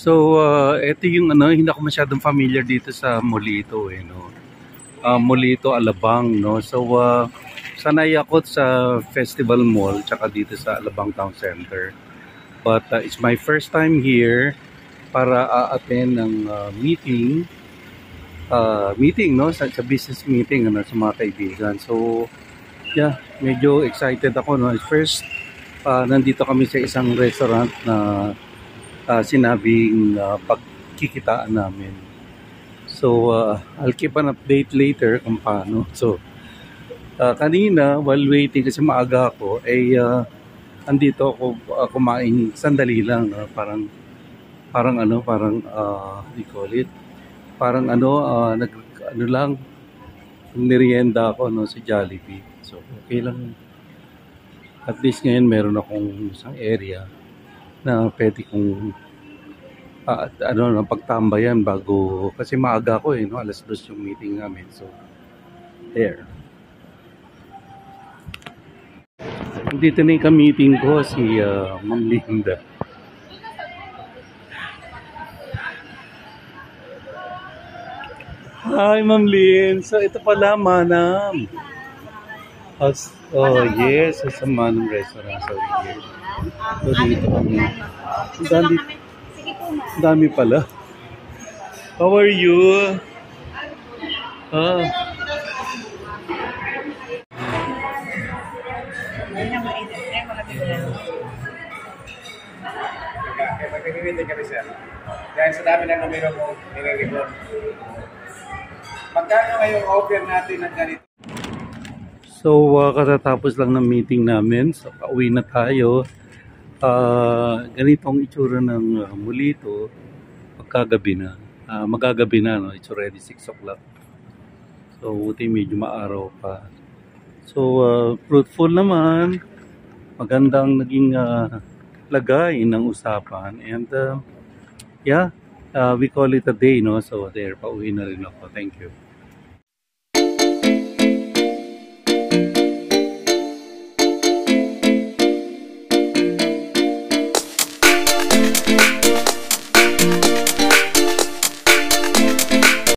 Ito yung hindi ako masyadong familiar dito sa Molito no. Molito, Alabang, no. Sanay ako sa Festival Mall tsaka dito sa Alabang Town Center. But it's my first time here para attend ng meeting no sa business meeting sa mga kaibigan. Yeah, medyo excited ako no. First nandito kami sa isang restaurant na sinabing pagkikitaan namin. I'll keep an update later kung paano. Kanina, while waiting kasi maaga ako, andito ako kumain sandali lang. Parang we call it, parang lang, nirienda ako sa Jollibee. So, okay lang. At least ngayon meron akong isang area na pwede kong pagtambayan bago, kasi maaga ko no, alas 2 yung meeting namin. So there, dito na yung ka-meeting ko, si Ma'am Linda. Hi Ma'am Lynn. So ito pala Manam. Oh yes, sa Manam Restaurant. So yes. So dito kami. Dami pala. How are you? Magpipilitin kami sir. Dahil sa dami ng numero mo, nire-report. Magkano ngayong offer natin ng ganito? Katatapos lang ng meeting namin. So pauwi na tayo. Ganitong itsura ng Molito pagkagabi na. Magagabi na, no? It's already 6 o'clock. So buti medyo maaraw pa. Fruitful naman. Magandang naging lagay ng usapan. And yeah, we call it a day, no? So there, pauwi na rin ako. Thank you.